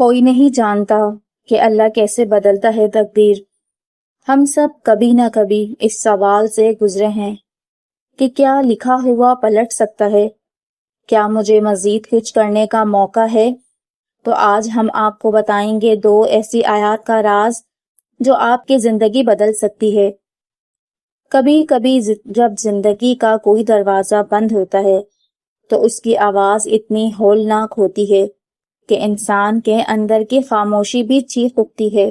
کوئی نہیں جانتا کہ اللہ کیسے بدلتا ہے تقدیر۔ ہم سب کبھی نہ کبھی اس سوال سے گزرے ہیں کہ کیا لکھا ہوا پلٹ سکتا ہے؟ کیا مجھے مزید کچھ کرنے کا موقع ہے؟ تو آج ہم آپ کو بتائیں گے 2 ایسی آیات کا راز جو آپ کی زندگی بدل سکتی ہے۔ کبھی کبھی جب زندگی کا کوئی دروازہ بند ہوتا ہے تو اس کی آواز اتنی ہولناک ہوتی ہے کہ انسان کے اندر کی خاموشی بھی چیخ اٹھتی ہے۔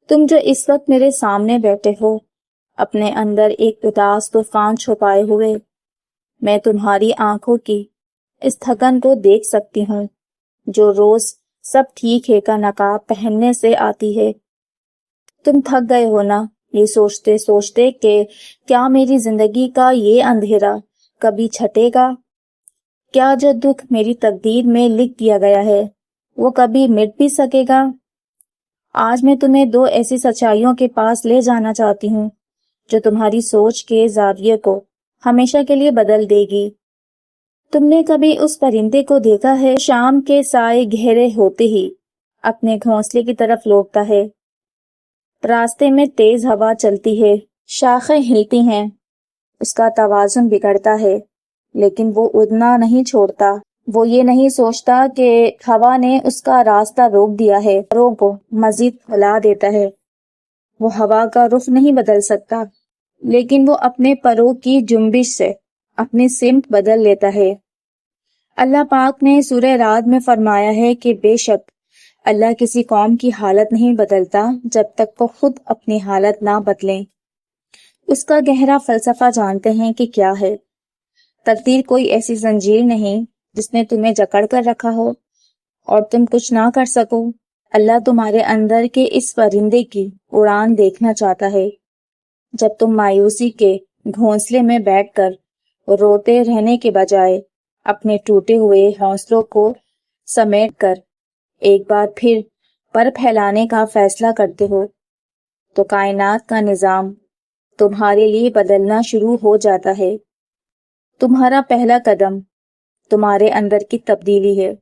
تم جو اس وقت میرے سامنے بیٹھے ہو، اپنے اندر ایک اداس طوفان چھپائے ہوئے، میں تمہاری آنکھوں کی اس تھکن کو دیکھ سکتی ہوں جو روز سب ٹھیک ہے کا نقاب پہننے سے آتی ہے۔ تم تھک گئے ہو نا یہ سوچتے سوچتے کہ کیا میری زندگی کا یہ اندھیرا کبھی چھٹے گا؟ کیا جو دکھ میری تقدیر میں لکھ دیا گیا ہے وہ کبھی مٹ بھی سکے گا؟ آج میں تمہیں 2 ایسی سچائیوں کے پاس لے جانا چاہتی ہوں جو تمہاری سوچ کے زاویے کو ہمیشہ کے لیے بدل دے گی۔ تم نے کبھی اس پرندے کو دیکھا ہے شام کے سائے گہرے ہوتے ہی اپنے گھونسلے کی طرف لوٹتا ہے؟ راستے میں تیز ہوا چلتی ہے، شاخیں ہلتی ہیں، اس کا توازن بگڑتا ہے، لیکن وہ اڑنا نہیں چھوڑتا۔ وہ یہ نہیں سوچتا کہ ہوا نے اس کا راستہ روک دیا ہے، پروں کو مزید پھیلا دیتا ہے۔ وہ ہوا کا رخ نہیں بدل سکتا، لیکن وہ اپنے پروں کی جنبش سے اپنی سمت بدل لیتا ہے۔ اللہ پاک نے سورہ رعد میں فرمایا ہے کہ بے شک اللہ کسی قوم کی حالت نہیں بدلتا جب تک وہ خود اپنی حالت نہ بدلیں۔ اس کا گہرا فلسفہ جانتے ہیں کہ کیا ہے؟ تقدیر کوئی ایسی زنجیر نہیں جس نے تمہیں جکڑ کر رکھا ہو اور تم کچھ نہ کر سکو۔ اللہ تمہارے اندر کے اس پرندے کی اڑان دیکھنا چاہتا ہے۔ جب تم مایوسی کے گھونسلے میں بیٹھ کر روتے رہنے کے بجائے اپنے ٹوٹے ہوئے حوصلوں کو سمیٹ کر ایک بار پھر پر پھیلانے کا فیصلہ کرتے ہو تو کائنات کا نظام تمہارے لیے بدلنا شروع ہو جاتا ہے۔ تمہارا پہلا قدم تمہارے اندر کی تبدیلی ہے،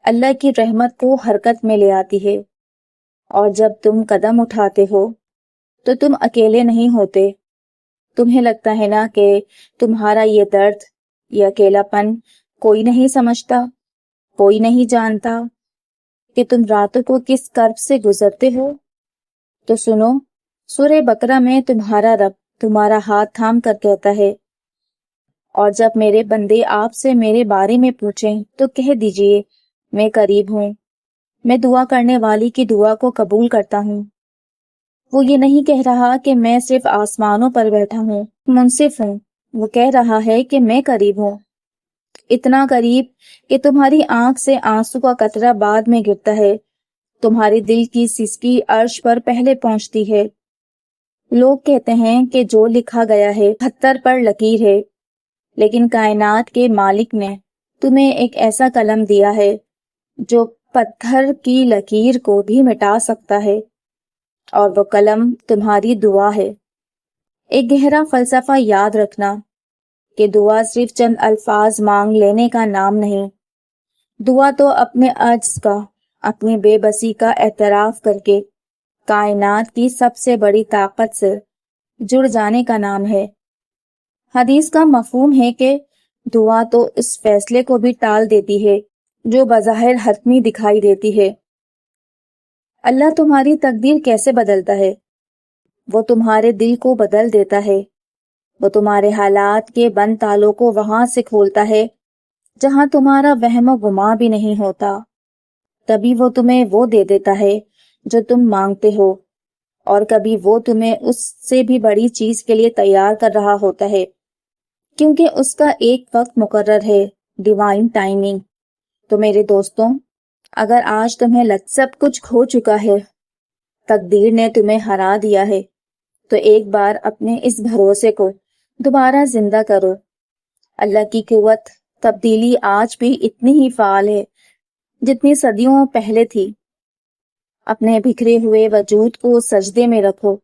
اللہ کی رحمت کو حرکت میں لے آتی ہے۔ اور جب تم قدم اٹھاتے ہو تو تم اکیلے نہیں ہوتے۔ تمہیں لگتا ہے نا کہ تمہارا یہ درد، یہ اکیلا پن کوئی نہیں سمجھتا، کوئی نہیں جانتا کہ تم راتوں کو کس کرب سے گزرتے ہو؟ تو سنو، سورہ بقرہ میں تمہارا رب تمہارا ہاتھ تھام کر کہتا ہے، اور جب میرے بندے آپ سے میرے بارے میں پوچھیں تو کہہ دیجئے میں قریب ہوں، میں دعا کرنے والی کی دعا کو قبول کرتا ہوں۔ وہ یہ نہیں کہہ رہا کہ میں صرف آسمانوں پر بیٹھا ہوں، منصف ہوں۔ وہ کہہ رہا ہے کہ میں قریب ہوں، اتنا قریب کہ تمہاری آنکھ سے آنسو کا قطرہ بعد میں گرتا ہے، تمہارے دل کی سسکی عرش پر پہلے پہنچتی ہے۔ لوگ کہتے ہیں کہ جو لکھا گیا ہے پتھر پر لکیر ہے، لیکن کائنات کے مالک نے تمہیں ایک ایسا قلم دیا ہے جو پتھر کی لکیر کو بھی مٹا سکتا ہے، اور وہ قلم تمہاری دعا ہے۔ ایک گہرا فلسفہ یاد رکھنا کہ دعا صرف چند الفاظ مانگ لینے کا نام نہیں، دعا تو اپنے عجز کا، اپنی بے بسی کا اعتراف کر کے کائنات کی سب سے بڑی طاقت سے جڑ جانے کا نام ہے۔ حدیث کا مفہوم ہے کہ دعا تو اس فیصلے کو بھی ٹال دیتی ہے جو بظاہر حتمی دکھائی دیتی ہے۔ اللہ تمہاری تقدیر کیسے بدلتا ہے؟ وہ تمہارے دل کو بدل دیتا ہے۔ وہ تمہارے حالات کے بند تالوں کو وہاں سے کھولتا ہے جہاں تمہارا وہم و گمان بھی نہیں ہوتا۔ کبھی وہ تمہیں وہ دے دیتا ہے جو تم مانگتے ہو، اور کبھی وہ تمہیں اس سے بھی بڑی چیز کے لیے تیار کر رہا ہوتا ہے، کیونکہ اس کا ایک وقت مقرر ہے، ڈیوائن ٹائمنگ۔ تو میرے دوستوں، اگر آج تمہیں سب کچھ کھو چکا ہے، تقدیر نے تمہیں ہرا دیا ہے، تو ایک بار اپنے اس بھروسے کو دوبارہ زندہ کرو۔ اللہ کی قوت تبدیلی آج بھی اتنی ہی فعال ہے جتنی صدیوں پہلے تھی۔ اپنے بکھرے ہوئے وجود کو سجدے میں رکھو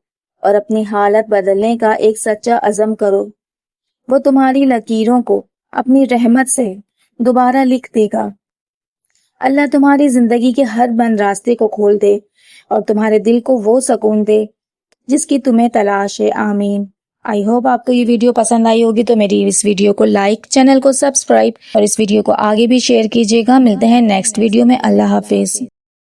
اور اپنی حالت بدلنے کا ایک سچا عزم کرو۔ وہ تمہاری لکیروں کو اپنی رحمت سے دوبارہ لکھ دے گا۔ اللہ تمہاری زندگی کے ہر بند راستے کو کھول دے اور تمہارے دل کو وہ سکون دے جس کی تمہیں تلاش ہے. آمین. آئی ہوپ آپ کو یہ ویڈیو پسند آئی ہوگی، تو میری اس ویڈیو کو لائک، چینل کو سبسکرائب اور اس ویڈیو کو آگے بھی شیئر کیجیے گا. ملتے ہیں نیکسٹ ویڈیو میں. اللہ حافظ.